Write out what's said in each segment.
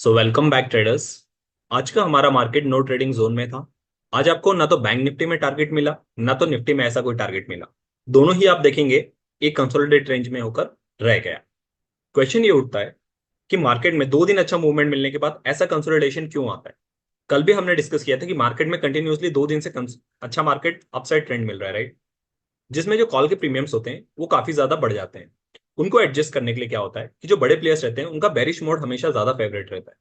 So welcome back traders. आज का हमारा मार्केट नो ट्रेडिंग जोन में था। आज आपको ना तो बैंक निफ्टी में टारगेट मिला, ना तो निफ्टी में ऐसा कोई टारगेट मिला। दोनों ही आप देखेंगे एक कंसोलिडेट रेंज में होकर रह गया। क्वेश्चन ये उठता है कि मार्केट में 2 दिन अच्छा मूवमेंट मिलने के बाद ऐसा कंसोलिडेशन क्यों आता है। कल भी हमने डिस्कस किया था कि मार्केट में कंटिन्यूअसली 2 दिन से अच्छा मार्केट अपसाइड ट्रेंड मिल रहा है, राइट। जिसमें जो कॉल के प्रीमियम्स होते हैं वो काफी ज्यादा बढ़ जाते हैं। उनको एडजस्ट करने के लिए क्या होता है कि जो बड़े प्लेयर्स रहते हैं उनका बेरिश मोड हमेशा ज्यादा फेवरेट रहता है।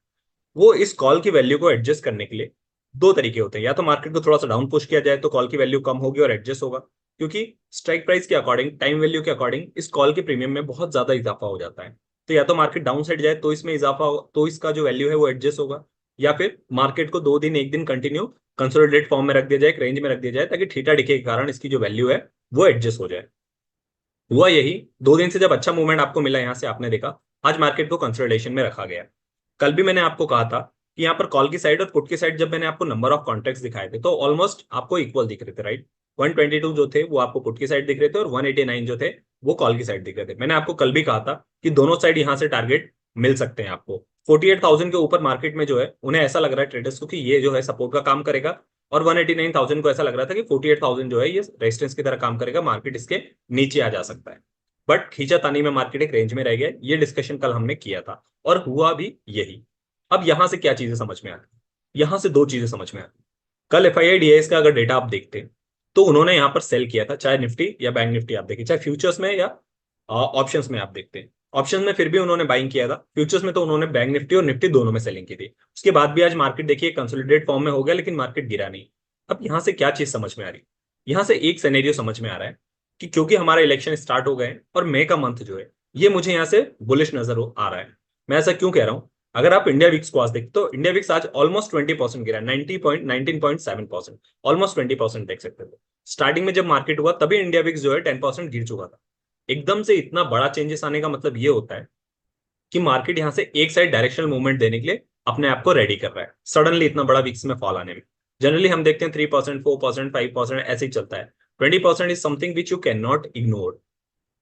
वो इस कॉल की वैल्यू को एडजस्ट करने के लिए दो तरीके होते हैं। या तो मार्केट को थोड़ा सा डाउन पुश किया जाए तो कॉल की वैल्यू कम होगी और एडजस्ट होगा, क्योंकि स्ट्राइक प्राइस के अकॉर्डिंग, टाइम वैल्यू के अकॉर्डिंग इस कॉल के प्रीमियम में बहुत ज्यादा इजाफा हो जाता है। तो या तो मार्केट डाउन साइड जाए तो इसमें इजाफा हो, तो इसका जो वैल्यू है वो एडजस्ट होगा। या फिर मार्केट को 2 दिन 1 दिन कंटिन्यू कंसोलिडेट फॉर्म में रख दिया जाए, एक रेंज में रख दिया जाए, ताकि थीटा डिके के कारण इसकी जो वैल्यू है वो एडजस्ट हो जाए। हुआ यही। 2 दिन से जब अच्छा मूवमेंट आपको मिला, यहां से आपने देखा आज मार्केट को कंसोलिडेशन में रखा गया। कल भी मैंने आपको कहा था कि यहाँ पर कॉल की साइड और पुट की साइड जब मैंने आपको नंबर ऑफ कॉन्ट्रैक्ट्स दिखाए थे तो ऑलमोस्ट आपको इक्वल दिख रहे थे, राइट। 122 जो थे वो आपको पुट की साइड दिख रहे थे और 189 जो थे वो कॉल की साइड दिख रहे थे। मैंने आपको कल भी कहा था कि दोनों साइड यहाँ से टारगेट मिल सकते हैं आपको। 48,000 के ऊपर मार्केट में जो है उन्हें ऐसा लग रहा है ट्रेडर्स को कि ये जो है सपोर्ट का काम करेगा, और 189,000 को ऐसा लग रहा था कि 48,000 जो है ये रेजिस्टेंस की तरह काम करेगा, मार्केट इसके नीचे आ जा सकता है। बट खींचातानी में मार्केट एक रेंज में रह गया। ये डिस्कशन कल हमने किया था और हुआ भी यही। अब यहां से क्या चीजें समझ में आती, यहां से दो चीजें समझ में आती। कल एफआईआईडीएस का अगर डेटा आप देखते हैं तो उन्होंने यहां पर सेल किया था, चाहे निफ्टी या बैंक निफ्टी आप देखिए, चाहे फ्यूचर्स में या ऑप्शंस में आप देखते हैं। ऑप्शंस में फिर भी उन्होंने बाइंग किया था, फ्यूचर्स में तो उन्होंने बैंक निफ्टी और निफ्टी दोनों में सेलिंग की थी। उसके बाद भी आज मार्केट देखिए कंसोलिडेट फॉर्म में हो गया, लेकिन मार्केट गिरा नहीं। अब यहां से क्या चीज समझ में आ रही, यहां से एक सिनेरियो समझ में आ रहा है कि क्योंकि हमारा इलेक्शन स्टार्ट हो गए और मई का मंथ जो है ये मुझे यहाँ से बुलिश नजर आ रहा है। मैं ऐसा क्यों कह रहा हूं, अगर आप इंडिया विक्स को आज देखते तो इंडिया विक्स आज ऑलमोस्ट 20% गिरा, 19.7%, ऑलमोस्ट 20% देख सकते थे। स्टार्टिंग में जब मार्केट हुआ तभी इंडिया विक्स जो है 10% गिर चुका था। एकदम से इतना बड़ा चेंजेस आने का मतलब ये होता है कि मार्केट यहां से एक साइड डायरेक्शनल मूवमेंट देने के लिए अपने आप को रेडी कर रहा है, सडनली इतना बड़ा विक्स में फॉल आने में। जनरली हम देखते हैं 3%, 4%, 5% ऐसे ही चलता है। 20% is something which you can not ignore.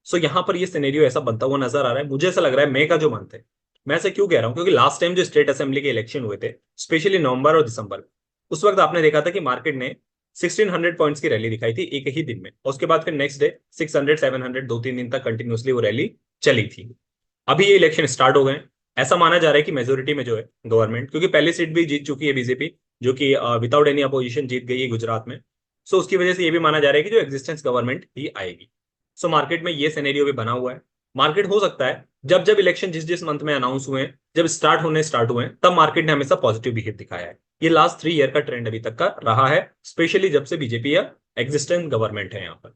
So यहाँ पर ये सिनेरियो ऐसा बनता हुआ नजर आ रहा है। मुझे ऐसा लग रहा है मई का जो मंथ है, मैं ऐसा क्यों कह रहा हूँ क्योंकि लास्ट टाइम जो स्टेट असेंबली के इलेक्शन हुए थे, स्पेशली नवंबर और दिसंबर, उस वक्त आपने देखा था कि मार्केट ने 1600 पॉइंट्स की रैली दिखाई थी एक ही दिन में, और उसके बाद फिर नेक्स्ट डे 600, 700, 2-3 दिन तक कंटिन्यूसली वो रैली चली थी। अभी ये इलेक्शन स्टार्ट हो गए। ऐसा माना जा रहा है कि मेजोरिटी में जो है गवर्नमेंट, क्योंकि पहली सीट भी जीत चुकी है बीजेपी, जो कि विदाउट एनी अपोजिशन जीत गई है गुजरात में। सो उसकी वजह से ये भी माना जा रहा है कि जो एग्जिस्टेंस गवर्नमेंट ही आएगी। सो मार्केट में ये सिनेरियो भी बना हुआ है। मार्केट हो सकता है जब जब इलेक्शन जिस जिस मंथ में अनाउंस हुए हैं, जब स्टार्ट हुए हैं, तब मार्केट ने हमेशा पॉजिटिव बिहेव दिखाया है। ये लास्ट 3 ईयर का ट्रेंड अभी तक का रहा है, स्पेशली जब से बीजेपी या एग्जिस्टेंस गवर्नमेंट है यहाँ पर।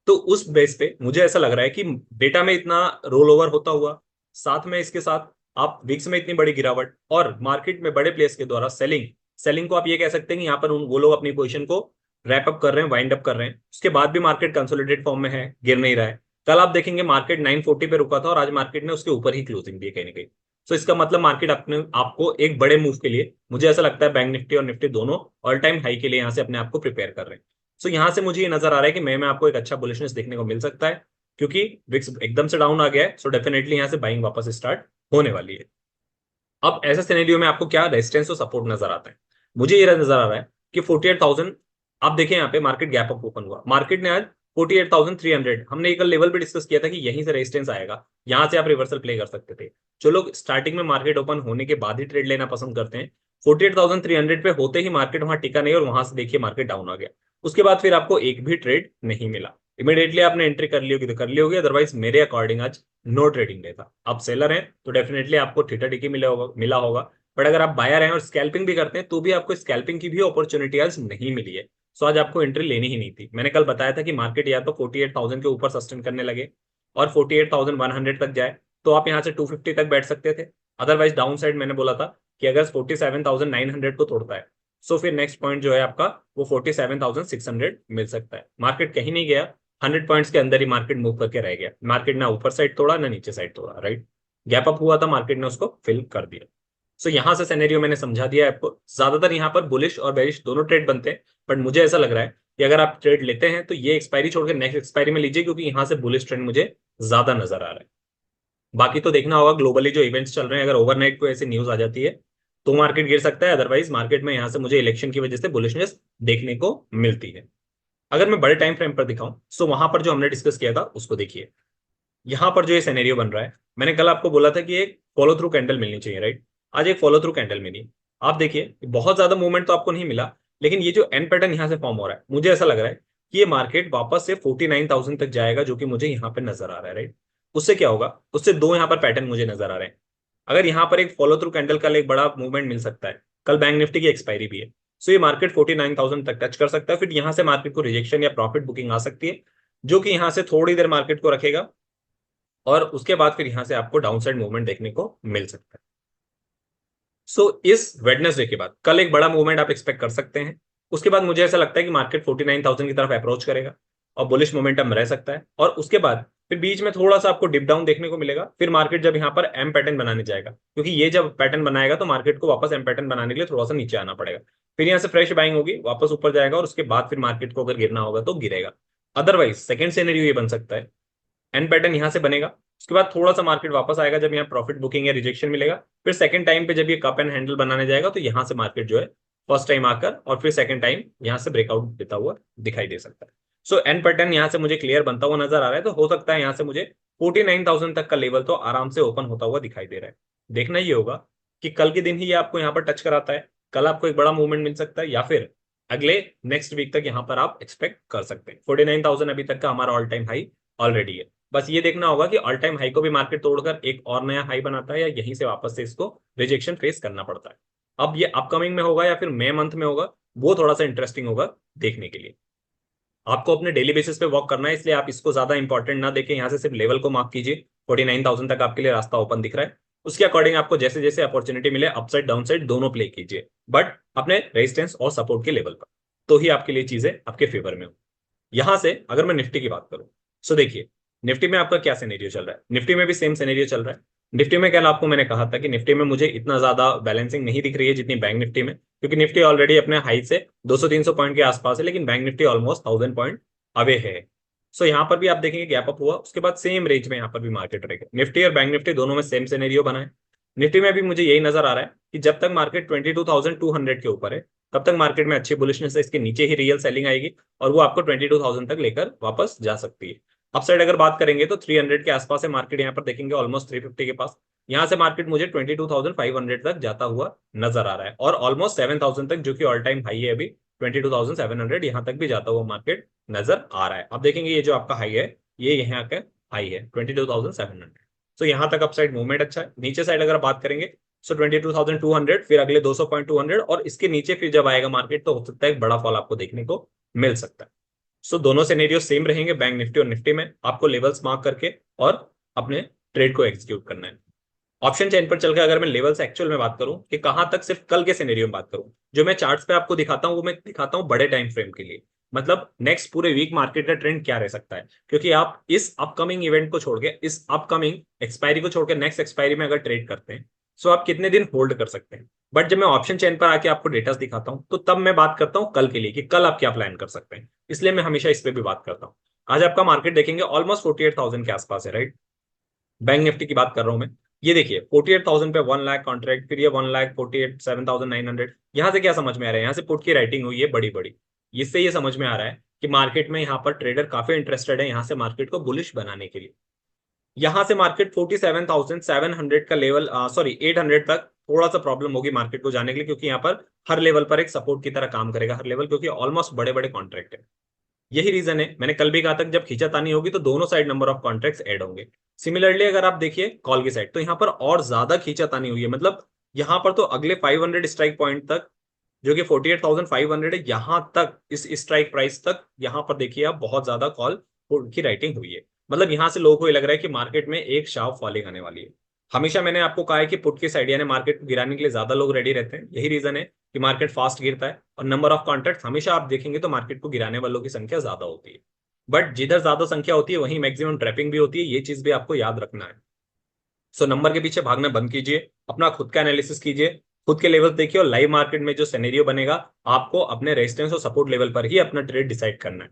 तो उस बेस पे मुझे ऐसा लग रहा है कि डेटा में इतना रोल ओवर होता हुआ, साथ में इसके साथ आप विक्स में इतनी बड़ी गिरावट और मार्केट में बड़े प्लेयर्स के द्वारा सेलिंग, सेलिंग को आप ये कह सकते हैं कि यहाँ पर वो लोग अपनी पोजीशन को रैप अप कर रहे हैं, वाइंड अप कर रहे हैं। उसके बाद भी मार्केट कंसोलिडेट फॉर्म में है, गिर नहीं रहा है। कल आप देखेंगे मार्केट 940 पे रुका था और आज मार्केट ने उसके ऊपर ही क्लोजिंग दी कहीं ना कहीं। तो इसका मतलब मार्केट अपने आपको एक बड़े मूव के लिए, मुझे ऐसा लगता है बैंक निफ्टी और निफ्टी दोनों ऑल टाइम हाई के लिए यहाँ से अपने आप को प्रिपेयर कर रहे हैं। सो यहाँ से मुझे ये नजर आ रहा है कि मैं आपको एक अच्छा बुलिशनेस देखने को मिल सकता है, क्योंकि विक्स एकदम से डाउन आ गया है। सो डेफिनेटली यहाँ से बाइंग वापस स्टार्ट होने वाली है। अब ऐसे सिनेरियो में आपको क्या रेजिस्टेंस और सपोर्ट नजर आता है, मुझे ये नजर आ रहा है कि 48,000। आप देखें यहाँ पे मार्केट गैप अप ओपन हुआ, मार्केट ने आज 48,300, हमने एक लेवल भी डिस्कस किया था कि यहीं से रेजिस्टेंस आएगा, यहां से आप रिवर्सल प्ले कर सकते थे। जो लोग स्टार्टिंग में मार्केट ओपन होने के बाद ही ट्रेड लेना पसंद करते हैं, 48,300 पे होते ही मार्केट वहां टिका नहीं और वहां से देखिए मार्केट डाउन आ गया। उसके बाद फिर आपको एक भी ट्रेड नहीं मिला। इमीडिएटली आपने एंट्री कर ली होगी तो कर ली होगी, अदरवाइज मेरे अकॉर्डिंग आज नो ट्रेडिंग डे था। आप सेलर हैं तो डेफिनेटली आपको थीटा टिकी मिला होगा। बट अगर आप बायर हैं और स्कैल्पिंग भी करते हैं तो भी आपको स्कैल्पिंग की भी अपॉर्चुनिटी आज नहीं मिली है। सो आज आपको एंट्री लेनी ही नहीं थी। मैंने कल बताया था कि मार्केट या तो 48,000 के ऊपर सस्टेन करने लगे और 48,100 तक जाए तो आप यहाँ से 250 तक बैठ सकते थे। अदरवाइज डाउन साइड मैंने बोला था कि अगर 47,900 को तोड़ता है, सो फिर नेक्स्ट पॉइंट जो है आपका वो 47,600 मिल सकता है। मार्केट कहीं नहीं गया, 100 पॉइंट्स के अंदर ही मार्केट मूव करके रह गया। मार्केट ना ऊपर साइड तोड़ा ना नीचे साइड तोड़ा, राइट। गैप अप हुआ था, मार्केट ने उसको फिल कर दिया। सो यहां से सिनेरियो मैंने समझा दिया है आपको। ज्यादातर यहाँ पर बुलिश और बेरिश दोनों ट्रेड बनते हैं, बट मुझे ऐसा लग रहा है कि अगर आप ट्रेड लेते हैं तो ये एक्सपायरी छोड़कर नेक्स्ट एक्सपायरी में लीजिए, क्योंकि यहाँ से बुलिश ट्रेंड मुझे ज्यादा नजर आ रहा है। बाकी तो देखना होगा ग्लोबली जो इवेंट्स चल रहे हैं, अगर ओवरनाइट को ऐसी न्यूज आ जाती है तो मार्केट गिर सकता है, अदरवाइज मार्केट में यहां से मुझे इलेक्शन की वजह से बुलिशनेस देखने को मिलती है। अगर मैं बड़े टाइम फ्रेम पर दिखाऊं, सो वहां पर जो हमने डिस्कस किया था उसको देखिए। यहां पर जो ये सिनेरियो बन रहा है, मैंने कल आपको बोला था कि एक फॉलो थ्रू कैंडल मिलनी चाहिए, राइट। आज एक फॉलो थ्रू कैंडल मिली। आप देखिए बहुत ज्यादा मूवमेंट तो आपको नहीं मिला, लेकिन ये जो एन पैटर्न यहां से फॉर्म हो रहा है, मुझे ऐसा लग रहा है कि ये मार्केट वापस से 49,000 तक जाएगा, जो कि मुझे यहाँ पे नजर आ रहा है, राइट। उससे क्या होगा, उससे दो यहाँ पर पैटर्न मुझे नजर आ रहे हैं। अगर यहाँ पर एक फॉलो थ्रू कैंडल का एक बड़ा मूवमेंट मिल सकता है, कल बैंक निफ्टी की एक्सपायरी भी है, सो ये मार्केट 49,000 तक टच कर सकता है। फिर यहाँ से मार्केट को रिजेक्शन या प्रॉफिट बुकिंग आ सकती है, जो कि यहाँ से थोड़ी देर मार्केट को रखेगा, और उसके बाद फिर यहां से आपको डाउनसाइड मूवमेंट देखने को मिल सकता है। इस वेडनेसडे के बाद कल एक बड़ा मूवमेंट आप एक्सपेक्ट कर सकते हैं। उसके बाद मुझे ऐसा लगता है कि मार्केट 49,000 की तरफ अप्रोच करेगा और बुलिश मोमेंटम रह सकता है, और उसके बाद फिर बीच में थोड़ा सा आपको डिप डाउन देखने को मिलेगा। फिर मार्केट जब यहाँ पर एम पैटर्न बनाने जाएगा, क्योंकि ये जब पैटर्न बनाएगा तो मार्केट को वापस एम पैटर्न बनाने के लिए थोड़ा सा नीचे आना पड़ेगा। फिर यहाँ से फ्रेश बाइंग होगी, वापस ऊपर जाएगा, और उसके बाद फिर मार्केट को अगर गिरना होगा तो गिरेगा। अदरवाइज सेकंड सिनेरियो ये बन सकता है, एन पैटर्न यहां से बनेगा, उसके बाद थोड़ा सा मार्केट वापस आएगा जब यहाँ प्रॉफिट बुकिंग या रिजेक्शन मिलेगा। फिर सेकंड टाइम पे जब ये कप एंड हैंडल बनाने जाएगा, तो यहां से मार्केट जो है फर्स्ट टाइम आकर और फिर सेकंड टाइम यहां से ब्रेकआउट देता हुआ दिखाई दे सकता है। एन पैटर्न यहां से मुझे क्लियर बनता हुआ नजर आ रहा है, तो हो सकता है यहां से मुझे 49,000 तक का लेवल तो आराम से ओपन होता हुआ दिखाई दे रहा है। देखना ये होगा कि कल के दिन ही ये आपको यहाँ पर टच कराता है, कल आपको एक बड़ा मूवमेंट मिल सकता है, या फिर अगले नेक्स्ट वीक तक यहाँ पर आप एक्सपेक्ट कर सकते हैं। 49,000 अभी तक का हमारा ऑल टाइम हाई ऑलरेडी है। बस ये देखना होगा कि ऑल टाइम हाई को भी मार्केट तोड़कर एक और नया हाई बनाता है, या यहीं से वापस से इसको रिजेक्शन फेस करना पड़ता है। अब ये अपकमिंग में होगा या फिर मई मंथ में होगा, वो थोड़ा सा इंटरेस्टिंग होगा देखने के लिए। आपको अपने डेली बेसिस पे वॉक करना है, इसलिए आप इसको ज्यादा इंपॉर्टेंट ना देखें, यहाँ से सिर्फ लेवल को मार्क कीजिए। 49,000 तक आपके लिए रास्ता ओपन दिख रहा है, उसके अकॉर्डिंग आपको जैसे जैसे अपॉर्चुनिटी मिले अपसाइड डाउनसाइड दोनों प्ले कीजिए, बट अपने रेजिस्टेंस और सपोर्ट के लेवल पर, तो ही आपके लिए चीजें आपके फेवर में हो। यहां से अगर मैं निफ्टी की बात करूं, देखिए निफ्टी में आपका क्या सिनेरियो चल रहा है। निफ्टी में भी सेम सिनेरियो चल रहा है। निफ्टी में कल आपको मैंने कहा था कि निफ्टी में मुझे इतना ज्यादा बैलेंसिंग नहीं दिख रही है जितनी बैंक निफ्टी में, क्योंकि निफ्टी ऑलरेडी अपने हाई से 200-300 पॉइंट के आसपास है, लेकिन bank Nifty almost 1000 point away है। यहाँ पर भी आप देखेंगे गैप अप हुआ, उसके बाद सेम रेंज में यहाँ पर भी मार्केट रहेगा। निफ्टी और बैंक निफ्टी दोनों में सेम सिनेरियो बना है। निफ्टी में भी मुझे यही नजर आ रहा है कि जब तक मार्केट 22,200 के ऊपर है, तब तक मार्केट में अच्छी बुलिशनेस है, इसके नीचे ही रियल सेलिंग आएगी और वो आपको 22,000 तक लेकर वापस जा सकती है। अपसाइड अगर बात करेंगे तो 300 के आसपास है मार्केट, यहाँ पर देखेंगे ऑलमोस्ट 350 के पास। यहाँ से मार्केट मुझे 22,500 तक जाता हुआ नजर आ रहा है, और ऑलमोस्ट 7,000 तक, जो कि ऑल टाइम हाई है अभी 22,700, यहाँ तक भी जाता हुआ मार्केट नजर आ रहा है। अब देखेंगे ये जो आपका हाई है, ये यहाँ का हाई है 22,700। यहाँ तक अपसाइड मूवमेंट अच्छा है। नीचे साइड अगर बात करेंगे 22,200, फिर अगले 200 पॉइंट 200, और इसके नीचे फिर जब आएगा मार्केट तो हो सकता है एक बड़ा फॉल आपको देखने को मिल सकता है। दोनों सिनेरियो सेम रहेंगे बैंक निफ्टी और निफ्टी में। आपको लेवल्स मार्क करके और अपने ट्रेड को एग्जीक्यूट करना है। ऑप्शन चेन पर चलकर अगर मैं लेवल्स एक्चुअल में बात करूं कि कहां तक, सिर्फ कल के सिनेरियो में बात करूं, जो मैं चार्ट्स पे आपको दिखाता हूं वो मैं दिखाता हूं बड़े टाइम फ्रेम के लिए। मतलब नेक्स्ट पूरे वीक मार्केट का ट्रेंड क्या रह सकता है, क्योंकि आप इस अपकमिंग इवेंट को छोड़ के, इस अपकमिंग एक्सपायरी को छोड़ के नेक्स्ट एक्सपायरी में अगर ट्रेड करते हैं, आप कितने दिन होल्ड कर सकते हैं। बट जब मैं ऑप्शन चेन पर आके आपको डेटा दिखाता हूं, तो तब मैं बात करता हूं कल के लिए कि कल आप क्या प्लान कर सकते हैं, इसलिए मैं हमेशा इस पर भी बात करता हूं। आज आपका मार्केट देखेंगे ऑलमोस्ट 48,000 के आसपास है, राइट। बैंक निफ्टी की बात कर रहा हूं मैं। ये देखिए 48,000 पे 1 लाख कॉन्ट्रैक्ट, फिर ये 1,48,7,900। यहां से क्या समझ में आ रहा है, यहाँ से पुट की राइटिंग हुई है बड़ी बड़ी। इससे ये समझ में आ रहा है कि मार्केट में यहाँ पर ट्रेडर काफी इंटरेस्टेड है यहाँ से मार्केट को बुलिश बनाने के लिए। यहां से मार्केट 47,700 का लेवल, सॉरी 800 तक थोड़ा सा प्रॉब्लम होगी मार्केट को जाने के लिए, क्योंकि यहाँ पर हर लेवल पर एक सपोर्ट की तरह काम करेगा हर लेवल, क्योंकि ऑलमोस्ट बड़े बड़े कॉन्ट्रैक्ट है। यही रीजन है, मैंने कल भी कहा था जब खींचातानी होगी तो दोनों side number of contracts add होंगे। सिमिलरली अगर आप देखिए कॉल की साइड, तो यहाँ पर और ज्यादा खींचातानी हुई है। मतलब यहाँ पर तो अगले 500 स्ट्राइक पॉइंट तक, जो कि 48,500 है, यहां तक इस स्ट्राइक प्राइस तक, यहां पर देखिए आप बहुत ज्यादा कॉल की राइटिंग हुई है। मतलब यहां से लोगों को ये लग रहा है कि मार्केट में एक शार्प फॉलिंग आने वाली है। हमेशा मैंने आपको कहा है कि पुट की साइड यानी मार्केट को गिराने के लिए ज्यादा लोग रेडी रहते हैं। यही रीजन है कि मार्केट फास्ट गिरता है, और नंबर ऑफ कॉन्ट्रैक्ट हमेशा आप देखेंगे तो मार्केट को गिराने वालों की संख्या ज्यादा होती है। बट जिधर ज्यादा संख्या होती है वहीं मैक्सिमम ट्रैपिंग भी होती है, ये चीज भी आपको याद रखना है। नंबर के पीछे भागना बंद कीजिए, अपना खुद का एनालिसिस कीजिए, खुद के लेवल देखिए, और लाइव मार्केट में जो सिनेरियो बनेगा आपको अपने रेजिस्टेंस और सपोर्ट लेवल पर ही अपना ट्रेड डिसाइड करना है।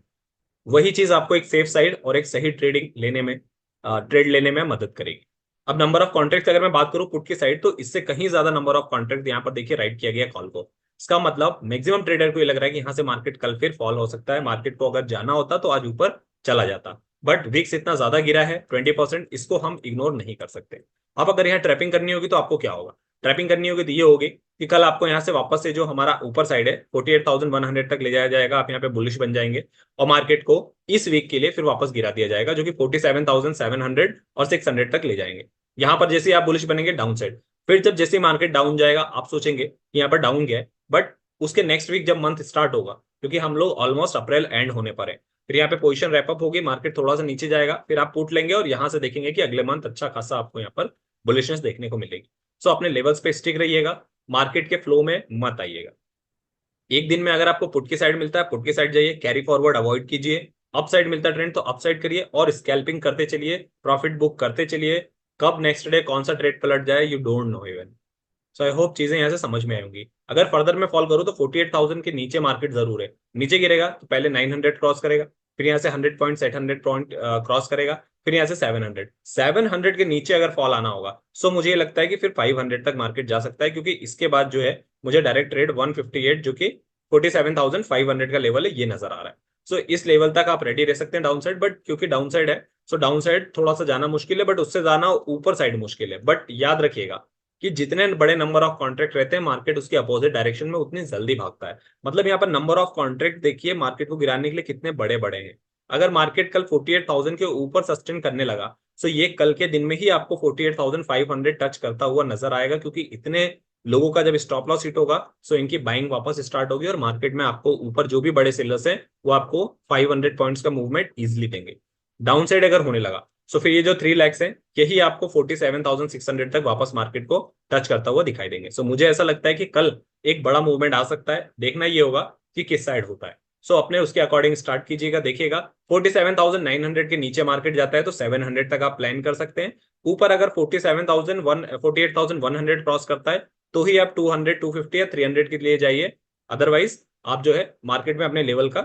वही चीज आपको एक सेफ साइड और एक सही ट्रेडिंग लेने में, ट्रेड लेने में मदद करेगी। अब नंबर ऑफ कॉन्ट्रैक्ट अगर मैं बात करूं पुट की साइड, तो इससे कहीं ज्यादा नंबर ऑफ कॉन्ट्रैक्ट यहाँ पर देखिए राइट किया गया कॉल को। इसका मतलब मैक्सिमम ट्रेडर को ये लग रहा है कि यहाँ से मार्केट कल फिर फॉल हो सकता है, मार्केट को अगर जाना होता तो आज ऊपर चला जाता, बट विक्स इतना ज्यादा गिरा है 20%, इसको हम इग्नोर नहीं कर सकते। अब अगर यहाँ ट्रैपिंग करनी होगी तो आपको क्या होगा, ट्रैपिंग करनी होगी तो ये होगी कि कल आपको यहाँ से वापस से जो हमारा ऊपर साइड है 48,100 तक ले जाया जाएगा, आप यहाँ पे बुलिश बन जाएंगे और मार्केट को इस वीक के लिए फिर वापस गिरा दिया जाएगा, जो कि 47,700 और 600 तक ले जाएंगे। यहाँ पर जैसे आप बुलिश बनेंगे डाउन साइड, फिर जब जैसे मार्केट डाउन जाएगा आप सोचेंगे कि यहाँ पर डाउन गया है, बट उसके नेक्स्ट वीक जब मंथ स्टार्ट होगा, क्योंकि हम लोग ऑलमोस्ट अप्रैल एंड होने पर है, फिर यहाँ पे पोजीशन रैपअप होगी, मार्केट थोड़ा सा नीचे जाएगा, फिर आप पुट लेंगे और यहाँ से देखेंगे कि अगले मंथ अच्छा खासा आपको यहाँ पर बुलिशनेस देखने को मिलेगी। सो अपने लेवल्स पे स्टिक रहिएगा, मार्केट के फ्लो में मत आइएगा। एक दिन में अगर आपको पुट की साइड मिलता है पुट की साइड जाइए, कैरी फॉरवर्ड अवॉइड कीजिए। अप साइड मिलता है ट्रेंड तो अप साइड करिए और स्कैल्पिंग करते चलिए, प्रॉफिट बुक करते चलिए। कब नेक्स्ट डे कौन सा ट्रेड पलट जाए you don't know even. So I hope चीजें यहाँ से समझ में आएंगी। अगर फर्दर मैं फॉल करूँ तो 48,000 के नीचे मार्केट जरूर है, नीचे गिरेगा तो पहले 900 क्रॉस करेगा, फिर यहाँ से 100 पॉइंट 800 पॉइंट क्रॉस करेगा, फिर यहाँ से 700 के नीचे अगर फॉल आना होगा, सो मुझे ये लगता है कि फिर 500 तक मार्केट जा सकता है, क्योंकि इसके बाद जो है मुझे डायरेक्ट ट्रेड 158 जो कि 47,500 का लेवल है ये नजर आ रहा है। सो इस लेवल तक आप रेडी रह सकते हैं डाउन साइड, बट क्योंकि डाउन साइड है सो डाउन साइड थोड़ा सा जाना मुश्किल है, बट उससे जाना ऊपर साइड मुश्किल है। बट याद रखिएगा कि जितने बड़े नंबर ऑफ कॉन्ट्रैक्ट रहते हैं मार्केट उसके अपोजिट डायरेक्शन में उतनी जल्दी भागता है। मतलब यहाँ पर नंबर ऑफ कॉन्ट्रैक्ट देखिए मार्केट को गिराने के लिए कितने बड़े बड़े हैं। अगर मार्केट कल 48,000 के ऊपर सस्टेन करने लगा तो ये कल के दिन में ही आपको 48,500 टच करता हुआ नजर आएगा, क्योंकि इतने लोगों का जब स्टॉप लॉस हिट होगा सो इनकी बाइंग वापस स्टार्ट होगी और मार्केट में आपको ऊपर जो भी बड़े सेलर्स हैं वो आपको 500 पॉइंट्स का मूवमेंट इजिली देंगे। डाउन साइड अगर होने लगा सो फिर ये जो 3 लैक्स है यही आपको 47,600 तक वापस मार्केट को टच करता हुआ दिखाई देंगे। सो मुझे ऐसा लगता है कि कल एक बड़ा मूवमेंट आ सकता है, देखना ये होगा कि किस साइड होता है। सो अपने उसके अकॉर्डिंग स्टार्ट कीजिएगा, देखिएगा 47,900 के नीचे मार्केट जाता है तो 700 तक आप प्लान कर सकते हैं। ऊपर अगर 48,100 क्रॉस करता है तो ही आप 200 250 या 300 के लिए जाइए, अदरवाइज आप जो है मार्केट में अपने लेवल का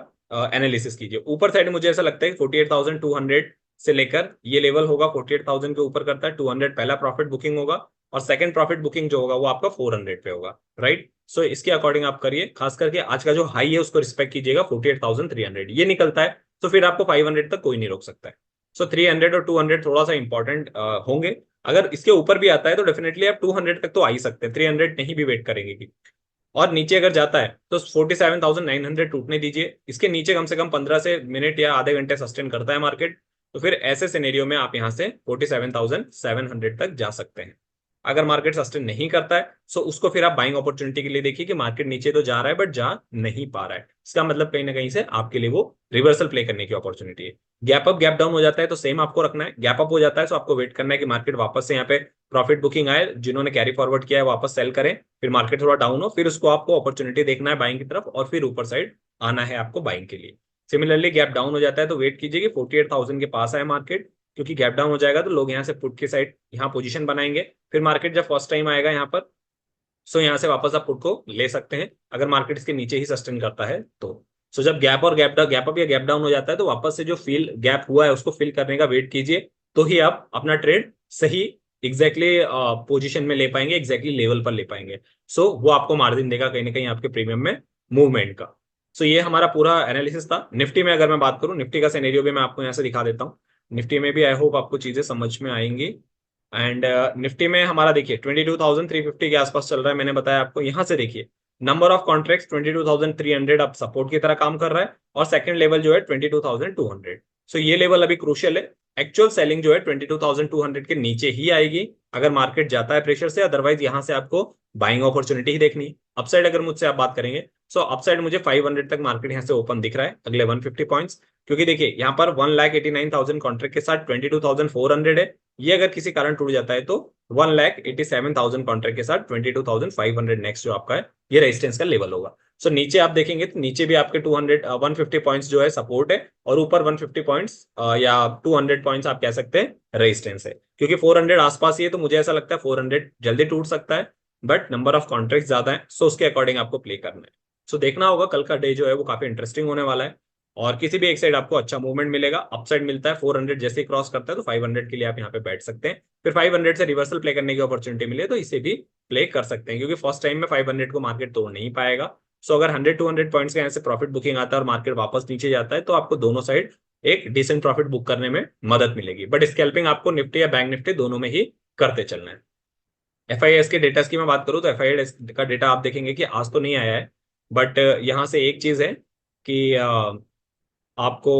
एनालिसिस कीजिए। ऊपर साइड मुझे ऐसा लगता है कि 48,200 से लेकर ये लेवल होगा 48,000 के ऊपर करता है 200 पहला प्रॉफिट बुकिंग होगा, और सेकंड प्रॉफिट बुकिंग जो होगा वो आपका 400 पे होगा, राइट। सो इसके अकॉर्डिंग आप करिए, खास करके आज का जो हाई है उसको रिस्पेक्ट कीजिएगा 48,300 ये निकलता है तो फिर आपको 500 तक कोई नहीं रोक सकता है। सो 300 और 200 थोड़ा सा इंपॉर्टेंट होंगे। अगर इसके ऊपर भी आता है तो डेफिनेटली आप 200 तक तो आ ही सकते हैं, 300 नहीं भी वेट करेंगे कि। और नीचे अगर जाता है तो 47,900 टूटने दीजिए, इसके नीचे कम से कम 15 से मिनट या आधे घंटे सस्टेन करता है मार्केट, तो फिर ऐसे सिनेरियो में आप यहां से 47,700 तक जा सकते हैं। अगर मार्केट सस्टेन नहीं करता है सो उसको फिर आप बाइंग अपॉर्चुनिटी के लिए देखिए कि मार्केट नीचे तो जा रहा है बट जा नहीं पा रहा है, इसका मतलब कहीं ना कहीं से आपके लिए वो रिवर्सल प्ले करने की अपॉर्चुनिटी है। गैप अप गैप डाउन हो जाता है तो सेम आपको रखना है, गैप अप हो जाता है तो आपको वेट करना है कि मार्केट वापस से यहाँ पे प्रॉफिट बुकिंग आए, जिन्होंने कैरी फॉरवर्ड किया है वापस सेल करें, फिर मार्केट थोड़ा डाउन हो, फिर उसको आपको अपॉर्चुनिटी देखना है बाइंग की तरफ और फिर ऊपर साइड आना है आपको बाइंग के लिए। सिमिलरली गैप डाउन हो जाता है तो वेट कीजिए कि 48,000 के पास आए मार्केट, क्योंकि गैप डाउन हो जाएगा तो लोग यहाँ से पुट की साइड यहाँ पोजीशन बनाएंगे, फिर मार्केट जब फर्स्ट टाइम आएगा यहाँ पर सो यहाँ से वापस आप पुट को ले सकते हैं अगर मार्केट इसके नीचे ही सस्टेन करता है तो। सो जब गैप और गैप अप या गैप डाउन हो जाता है तो वापस से जो फिल गैप हुआ है उसको फिल करने का वेट कीजिए, तो ही आप अपना ट्रेड सही एग्जैक्टली पोजीशन में ले पाएंगे, एग्जैक्टली लेवल पर ले पाएंगे। सो वो आपको मार्जिन देगा कहीं ना कहीं आपके प्रीमियम में मूवमेंट का। सो ये हमारा पूरा एनालिसिस था। निफ्टी में अगर मैं बात करूं, निफ्टी का सिनेरियो भी मैं आपको यहाँ से दिखा देता हूँ। निफ्टी में भी आई होप आपको चीजें समझ में आएंगी। एंड निफ्टी में हमारा देखिए 22,350 के आसपास चल रहा है, मैंने बताया आपको। यहाँ से देखिए नंबर ऑफ कॉन्ट्रैक्ट्स 22,300 अब सपोर्ट की तरह काम कर रहा है और सेकंड लेवल जो है 22,200। सो ये लेवल अभी क्रूशियल है। एक्चुअल सेलिंग जो है 22,200 के नीचे ही आएगी अगर मार्केट जाता है प्रेशर से, अदरवाइज यहाँ से आपको बाइंग अपॉर्चुनिटी ही देखनी है। अपसाइड अगर मुझसे आप बात करेंगे सो अपसाइड मुझे 500 तक मार्केट यहाँ से ओपन दिख रहा है अगले 150 पॉइंट्स, क्योंकि देखिए यहाँ पर 1,89,000 कॉन्ट्रैक्ट के साथ 22,400 है। ये अगर किसी कारण टूट जाता है तो 1,87,000 कॉन्ट्रैक्ट के साथ 22,500 नेक्स्ट जो आपका है ये रेजिस्टेंस का लेवल होगा। सो नीचे आप देखेंगे तो नीचे भी आपके 150 पॉइंट्स जो है सपोर्ट है और ऊपर 150 पॉइंट्स या 200 पॉइंट्स आप कह सकते हैं रेजिस्टेंस है, क्योंकि 400 आसपास ही है तो मुझे ऐसा लगता है 400 जल्दी टूट सकता है, बट नंबर ऑफ कॉन्ट्रैक्ट ज्यादा है सो उसके अकॉर्डिंग आपको प्ले करना है। सो देखना होगा, कल का डे जो है वो काफी इंटरेस्टिंग होने वाला है। और किसी भी एक साइड आपको अच्छा मूवमेंट मिलेगा, अपसाइड मिलता है 400 जैसे ही क्रॉस करता है तो 500 के लिए आप यहाँ पे बैठ सकते हैं। फिर 500 से रिवर्सल प्ले करने की अपॉर्चुनिटी मिले तो इसे भी प्ले कर सकते हैं, क्योंकि फर्स्ट टाइम में 500 को मार्केट तोड़ नहीं पाएगा। सो अगर 100-200 पॉइंट्स का यहाँ से प्रॉफिट बुकिंग आता है और मार्केट वापस नीचे जाता है तो आपको दोनों साइड एक डिसेंट प्रॉफिट बुक करने में मदद मिलेगी। बट स्कैल्पिंग आपको निफ्टी या बैंक निफ्टी दोनों में ही करते चलना है। एफआईएस के डेटा की मैं बात करूं तो एफआईएस का डेटा आप देखेंगे कि आज तो नहीं आया है, बट यहाँ से एक चीज है कि आपको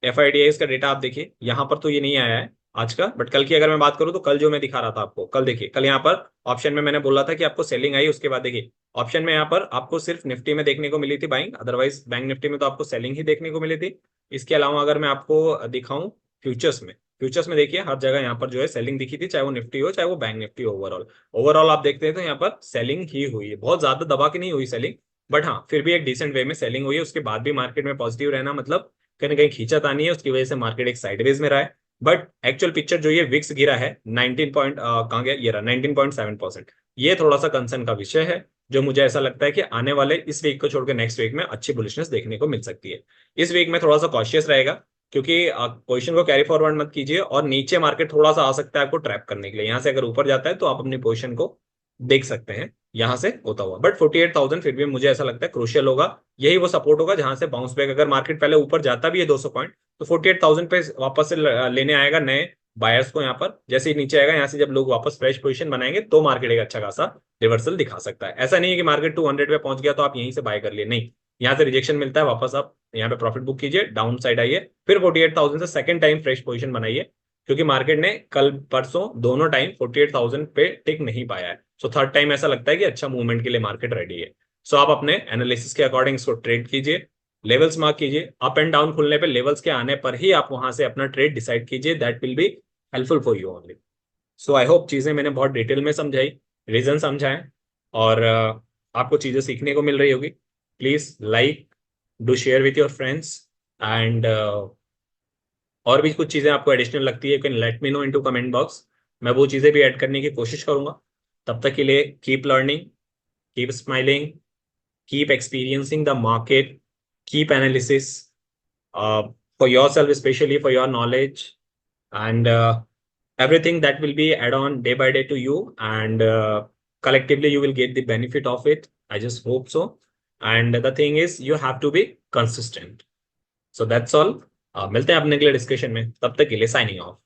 एफआईडीएस का डेटा आप देखिए, यहाँ पर तो ये नहीं आया है आज का, बट कल की अगर मैं बात करूँ तो कल जो मैं दिखा रहा था आपको, कल देखिए, कल यहाँ पर ऑप्शन में मैंने बोला था कि आपको सेलिंग आई, उसके बाद देखिए ऑप्शन में यहाँ पर आपको सिर्फ निफ्टी में देखने को मिली थी बाइंग, अदरवाइज बैंक निफ्टी में तो आपको सेलिंग ही देखने को मिली थी। इसके अलावा अगर मैं आपको दिखाऊं फ्यूचर्स में, फ्यूचर्स में देखिए हर जगह यहाँ पर जो है सेलिंग दिखी थी, चाहे वो निफ्टी हो चाहे वो बैंक निफ्टी हो। ओवरऑल ओवरऑल आप देखते हैं तो यहाँ पर सेलिंग ही हुई है, बहुत ज्यादा दबा के नहीं हुई सेलिंग, बट हाँ फिर भी एक डिसेंट वे में सेलिंग हुई है। उसके बाद भी मार्केट में पॉजिटिव रहना मतलब कहीं ना कहीं खींचातानी है, उसकी वजह से मार्केट एक साइडवेज में रहा है। बट एक्चुअल पिक्चर जो ये विक्स गिरा है 19 पॉइंट कहाँ गया, ये रहा 19.7%। ये थोड़ा सा कंसर्न का विषय है, जो मुझे ऐसा लगता है कि आने वाले इस वीक को छोड़कर नेक्स्ट वीक में अच्छी बुलिशनेस देखने को मिल सकती है। इस वीक में थोड़ा सा कॉशियस रहेगा, क्योंकि पोजीशन को कैरी फॉरवर्ड मत कीजिए, और नीचे मार्केट थोड़ा सा आ सकता है आपको ट्रैप करने के लिए। यहाँ से अगर ऊपर जाता है तो आप अपनी पोजीशन को देख सकते हैं यहाँ से होता हुआ, बट 48,000 फिर भी मुझे ऐसा लगता है क्रूशियल होगा। यही वो सपोर्ट होगा जहां से बाउंस बैक, अगर मार्केट पहले ऊपर जाता भी है 200 पॉइंट तो 48,000 पे वापस से लेने आएगा नए बायर्स को। यहाँ पर जैसे ही नीचे आएगा, यहाँ से जब लोग वापस फ्रेश पोजीशन बनाएंगे तो मार्केट एक अच्छा खासा रिवर्सल दिखा सकता है। ऐसा नहीं है कि मार्केट 200 पे पहुंच गया तो आप यहीं से बाय कर लिए, नहीं, यहाँ से रिजेक्शन मिलता है, वापस आप यहाँ पे प्रॉफिट बुक कीजिए, डाउन साइड आइए, फिर 48,000 से सेकंड टाइम फ्रेश पोजीशन बनाइए, क्योंकि मार्केट ने कल परसों दोनों टाइम 48,000 पे टिक नहीं पाया है। सो थर्ड टाइम ऐसा लगता है कि अच्छा मूवमेंट के लिए मार्केट रेडी है। सो आप अपने एनालिसिस के अकॉर्डिंग इसको ट्रेड कीजिए, लेवल्स मार्क कीजिए, अप एंड डाउन खुलने पे लेवल्स के आने पर ही आप वहां से अपना ट्रेड डिसाइड कीजिए, that will be helpful for you only. So I hope चीजें मैंने बहुत डिटेल में समझाई, रीजन समझाए, और आपको चीजें सीखने को मिल रही होगी। Please like, do share with your friends, and और भी कुछ चीजें आपको एडिशनल लगती है, can let me know into comment box. मैं वो चीजें भी ऐड करने की कोशिश करूंगा। तब तक के लिए keep learning, keep smiling, keep experiencing the market, keep analysis for yourself, especially for your knowledge, and everything that will be add on day by day to you, and collectively you will get the benefit of it. I just hope so. And the thing is, you have to be consistent. So that's all. मिलते हैं अपने अगले discussion में, तब तक के लिए signing off.